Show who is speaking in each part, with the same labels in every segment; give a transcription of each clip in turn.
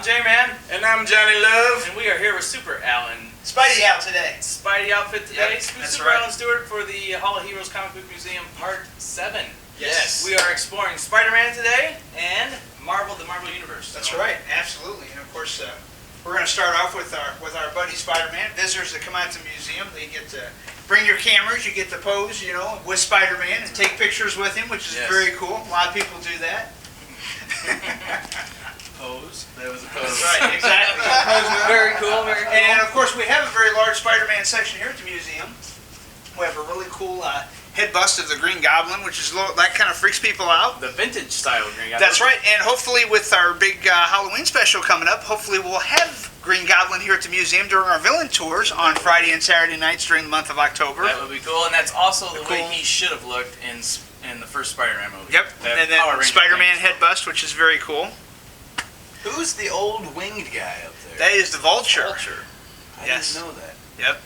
Speaker 1: Jman.
Speaker 2: And I'm Johnny Love.
Speaker 1: And we are here with Super Allen.
Speaker 3: Spidey out today.
Speaker 1: Spidey outfit today.
Speaker 3: Yep,
Speaker 1: Super Allen Stewart for the Hall of Heroes Comic Book Museum Part 7.
Speaker 3: Yes.
Speaker 1: We are exploring Spider-Man today and the Marvel Universe.
Speaker 3: That's right, absolutely. And of course, we're going to start off with our buddy Spider-Man. Visitors that come out to the museum, they get to bring your cameras, you get to pose, with Spider-Man and take pictures with him, which is very cool. A lot of people do that.
Speaker 1: Pose. That was a pose.
Speaker 3: That's right, exactly.
Speaker 1: Very cool, very cool.
Speaker 3: And of course, we have a very large Spider-Man section here at the museum. We have a really cool head bust of the Green Goblin, which is that kind of freaks people out.
Speaker 1: The vintage style Green Goblin.
Speaker 3: That's right, and hopefully with our big Halloween special coming up, hopefully we'll have Green Goblin here at the museum during our villain tours on Friday and Saturday nights during the month of October.
Speaker 1: That would be cool, and that's also the way he should have looked in the first Spider-Man movie.
Speaker 3: Yep, and then Spider-Man head bust, which is very cool.
Speaker 2: Who's the old winged guy up there?
Speaker 3: That is the Vulture.
Speaker 2: I didn't know that.
Speaker 3: Yep.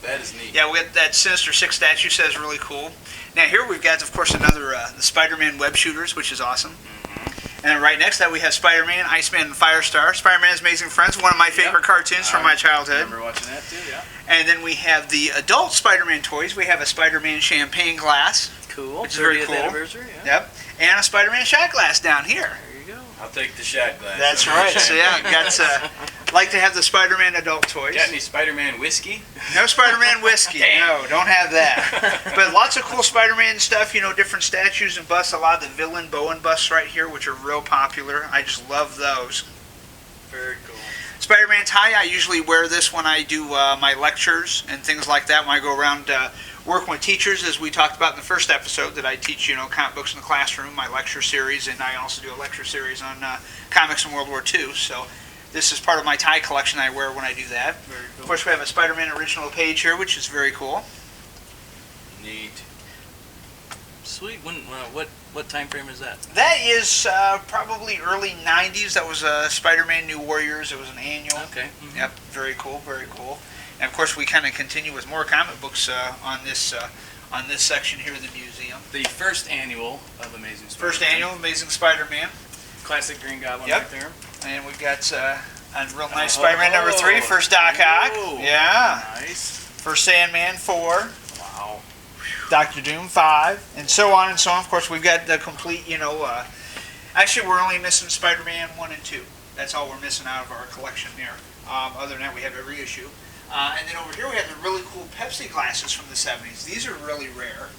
Speaker 2: That is neat.
Speaker 3: Yeah, we got that Sinister Six statue says really cool. Now here we've got, of course, another the Spider-Man web shooters, which is awesome. And then right next to that we have Spider-Man, Iceman, and Firestar. Spider-Man's Amazing Friends, one of my favorite cartoons from my childhood.
Speaker 1: I remember watching that too, yeah.
Speaker 3: And then we have the adult Spider-Man toys. We have a Spider-Man champagne glass.
Speaker 1: Cool.
Speaker 3: Which is very cool.
Speaker 1: Anniversary, yeah.
Speaker 3: Yep. And a Spider-Man shot glass down here.
Speaker 1: There you go.
Speaker 2: I'll take the shot glass.
Speaker 3: That's right. So yeah, got like to have the Spider-Man adult toys.
Speaker 2: Got any Spider-Man whiskey?
Speaker 3: No Spider-Man whiskey. No, don't have that. But lots of cool Spider-Man stuff. Different statues and busts. A lot of the villain Bowen busts right here, which are real popular. I just love those.
Speaker 1: Very cool.
Speaker 3: Spider-Man tie. I usually wear this when I do my lectures and things like that. When I go around working with teachers, as we talked about in the first episode, that I teach comic books in the classroom, my lecture series, and I also do a lecture series on comics in World War II. So this is part of my tie collection I wear when I do that.
Speaker 1: Very cool.
Speaker 3: Of course, we have a Spider-Man original page here, which is very cool.
Speaker 2: Neat.
Speaker 1: Sweet. What time frame is that?
Speaker 3: That is probably early 90s. That was Spider-Man New Warriors. It was an annual.
Speaker 1: Okay. Mm-hmm.
Speaker 3: Yep. Very cool. Very cool. And of course, we kind of continue with more comic books on this section here in the museum.
Speaker 1: The first annual of Amazing Spider-Man.
Speaker 3: First annual Amazing Spider-Man.
Speaker 1: Classic Green Goblin right there.
Speaker 3: And we've got a real nice Spider-Man number 3. First Doc Ock. Yeah.
Speaker 1: Nice.
Speaker 3: First Sandman 4.
Speaker 1: Wow.
Speaker 3: Doctor Doom 5, and so on and so on. Of course, we've got the complete, actually we're only missing Spider-Man 1 and 2. That's all we're missing out of our collection here. Other than that, we have every issue. And then over here we have the really cool Pepsi glasses from the 70s. These are really rare,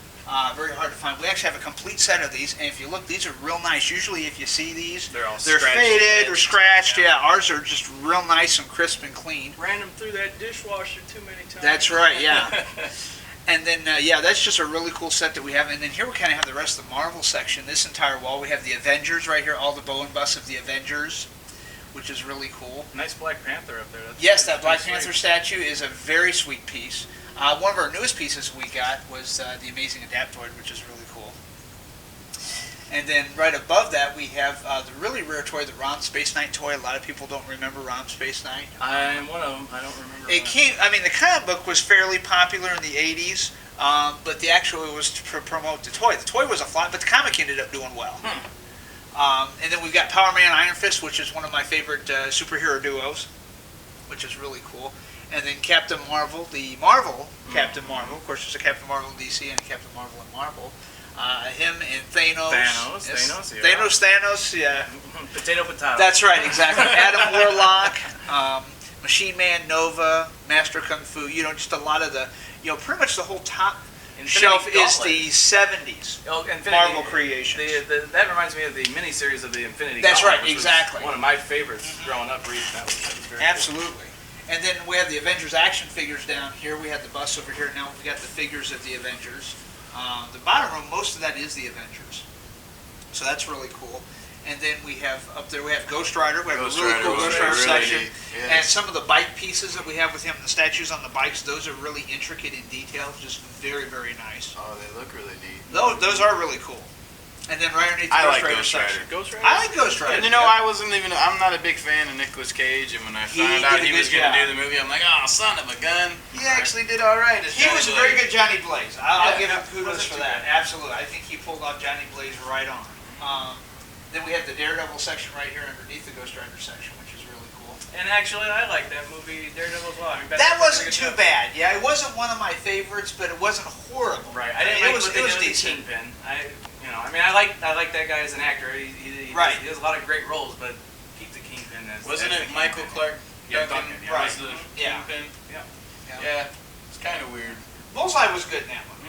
Speaker 3: very hard to find. We actually have a complete set of these, and if you look, these are real nice. Usually if you see these, they're faded or scratched. Yeah, ours are just real nice and crisp and clean.
Speaker 1: Ran them through that dishwasher too many times.
Speaker 3: That's right, yeah. And then, that's just a really cool set that we have. And then here we kind of have the rest of the Marvel section. This entire wall, we have the Avengers right here, all the Bowen busts of the Avengers, which is really cool.
Speaker 1: Nice Black Panther up there.
Speaker 3: Yes, that Black Panther statue is a very sweet piece. One of our newest pieces we got was the Amazing Adaptoid, which is really cool. And then right above that, we have the really rare toy, the Rom Space Knight toy. A lot of people don't remember Rom Space Knight.
Speaker 1: I'm one of them. I don't remember.
Speaker 3: The comic book was fairly popular in the 80s, but the actual was to promote the toy. The toy was a flop, but the comic ended up doing well. And then we've got Power Man Iron Fist, which is one of my favorite superhero duos, which is really cool. And then Captain Marvel, the Marvel Captain Marvel. Of course, there's a Captain Marvel in DC and a Captain Marvel in Marvel. Him and Thanos. Thanos, yeah.
Speaker 1: Potato.
Speaker 3: That's right, exactly. Adam Warlock, Machine Man, Nova, Master Kung Fu. Just a lot of the, pretty much the whole top shelf is the 70s Marvel creations.
Speaker 1: That reminds me of the miniseries of the Infinity
Speaker 3: That's
Speaker 1: Gauntlet,
Speaker 3: right, exactly.
Speaker 1: One of my favorites growing up reading. That was very
Speaker 3: Absolutely.
Speaker 1: Cool.
Speaker 3: And then we have the Avengers action figures down here. We have the busts over here. Now we got the figures of the Avengers. The bottom row, most of that is the Avengers. So that's really cool. And then we have up there, we have Ghost Rider. We have a really cool Ghost Rider section. Yes. And some of the bike pieces that we have with him, the statues on the bikes, those are really intricate in detail. Just very, very nice.
Speaker 2: Oh, they look really neat.
Speaker 3: Those are really cool. And then right underneath the Ghost Rider section.
Speaker 1: Ghost Rider?
Speaker 3: I like Ghost Rider.
Speaker 2: And I'm not a big fan of Nicolas Cage, and when I found out he was going to do the movie, I'm like, oh, son of a gun. He actually did all right.
Speaker 3: He was a very good Johnny Blaze. I'll give him kudos for that. Absolutely. I think he pulled off Johnny Blaze right on. Then we have the Daredevil section right here underneath the Ghost Rider section, which is really
Speaker 1: And actually, I like that movie, Daredevil as well. I mean,
Speaker 3: That wasn't too bad. Yeah, it wasn't one of my favorites, but it wasn't horrible.
Speaker 1: Right. I didn't like what they did with the
Speaker 3: decent.
Speaker 1: Kingpin. I like that guy as an actor. He does a lot of great roles, but keep the Kingpin as.
Speaker 2: Wasn't it Michael Clark?
Speaker 1: Yeah, Duncan. Yeah.
Speaker 2: Was the Kingpin? Yeah. It's kind of weird.
Speaker 3: Bullseye was good in that one.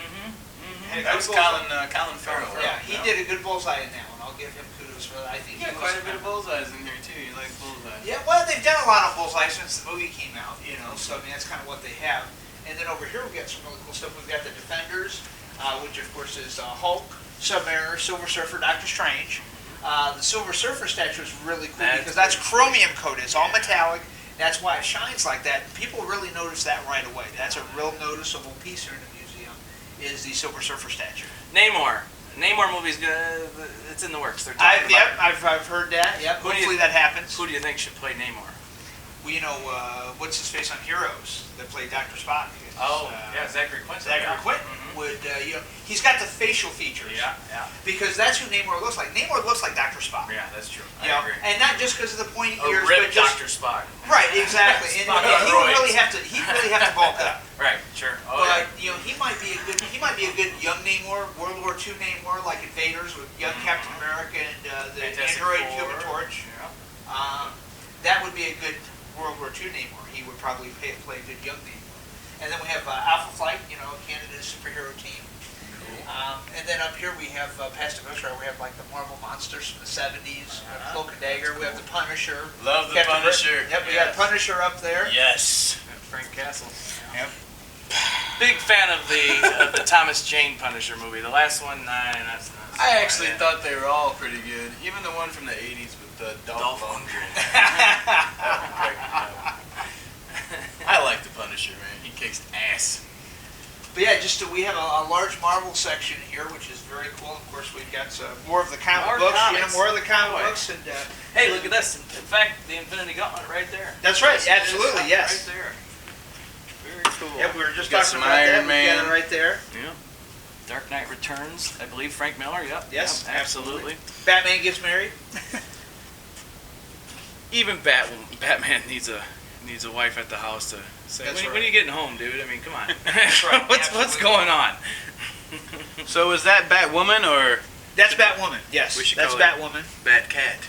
Speaker 2: That was Colin Farrell.
Speaker 3: Yeah, he did a good Bullseye in that one. I'll give him kudos for that. I think
Speaker 2: he got quite a bit of Bullseyes in here too. You like Bullseye?
Speaker 3: Yeah, well, they've done a lot of Bullseye since the movie came out, so I mean, that's kind of what they have. And then over here we've got some really cool stuff. We've got the Defenders, which of course is Hulk, Submariner, Silver Surfer, Doctor Strange. The Silver Surfer statue is really cool because that's chromium coated. It's all metallic. That's why it shines like that. People really notice that right away. That's a real noticeable piece here in the museum, is the Silver Surfer statue.
Speaker 1: Namor movie's good. It's in the works. They're talking about it.
Speaker 3: I've heard that. Yep. Hopefully that happens.
Speaker 1: Who do you think should play Namor?
Speaker 3: Well, what's his face on Heroes that played Dr. Spock?
Speaker 1: Zachary Quinto.
Speaker 3: Zachary Quinto would, he's got the facial features.
Speaker 1: Yeah.
Speaker 3: Because that's who Namor looks like. Namor looks like Dr. Spock.
Speaker 1: Yeah, that's true. I agree.
Speaker 3: And not just because of the pointy ears,
Speaker 1: ripped
Speaker 3: but just
Speaker 1: Dr. Spock.
Speaker 3: Right, exactly. and he would really have to bulk up.
Speaker 1: Right, sure.
Speaker 3: But he might be a good young Namor, World War II Namor, like Invaders with young Captain America and the android Human Torch.
Speaker 1: Yeah.
Speaker 3: That would be a good World War II Namor. He would probably play a good young Namor. And then we have Alpha Flight, Canada's superhero team. Cool. And then up here we have past the Ghost Rider. We have like the Marvel monsters from the 70s, Cloak and Dagger. We have the Punisher.
Speaker 2: Love the Punisher.
Speaker 3: Yep, we got Punisher up there.
Speaker 2: Yes.
Speaker 1: Frank Castle.
Speaker 3: Yep.
Speaker 1: Big fan of the Thomas Jane Punisher movie. The last one, not
Speaker 2: I actually thought they were all pretty good. Even the one from the 80s with the Dolph Lundgren. That one cracked me up. I like the Punisher, man. He kicks ass.
Speaker 3: But yeah, we have a large Marvel section here, which is very cool. Of course, we've got more of the comic books. More of the comic books. And
Speaker 1: hey, look at this. In fact, the Infinity Gauntlet right there.
Speaker 3: That's right. Absolutely, yes.
Speaker 1: Right there. Very cool.
Speaker 3: Yep, we were just talking about Iron Man. We got it right there.
Speaker 1: Yeah. Dark Knight Returns, I believe Frank Miller. Yep.
Speaker 3: Yes,
Speaker 1: yep, absolutely.
Speaker 3: Batman gets married.
Speaker 1: Even Batman needs a wife at the house to say, when are you getting home, dude? I mean, come on.
Speaker 3: That's right.
Speaker 1: What's going on?
Speaker 2: So is that Batwoman or?
Speaker 3: That's Batwoman. Yes, that's Batwoman.
Speaker 2: Batcat.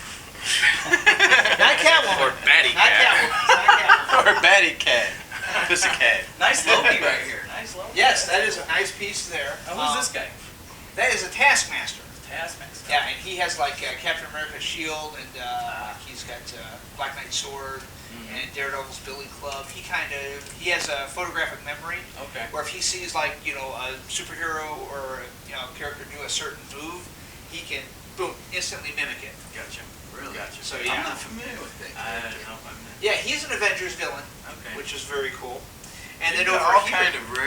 Speaker 3: Not Catwoman.
Speaker 1: Or Batty Cat.
Speaker 2: Or Batty Cat. Pussycat.
Speaker 1: Nice Loki right here. Nice Loki.
Speaker 3: Yes, that is a nice piece there.
Speaker 1: Who's this guy?
Speaker 3: That is a Taskmaster.
Speaker 1: Taskmaster.
Speaker 3: Yeah, and he has like Captain America's shield, and he's got Black Knight's sword, and Daredevil's Billy Club. He has a photographic memory.
Speaker 1: Okay.
Speaker 3: Where if he sees like a superhero or a character do a certain move, he can boom instantly mimic it.
Speaker 1: Gotcha.
Speaker 2: Really?
Speaker 1: Gotcha.
Speaker 3: So yeah.
Speaker 2: I'm not familiar with that.
Speaker 1: I don't know.
Speaker 3: Yeah, he's an Avengers villain,
Speaker 1: Okay.
Speaker 3: which is very cool. And then
Speaker 2: They've got
Speaker 3: over
Speaker 2: all
Speaker 3: here,
Speaker 2: kind of rare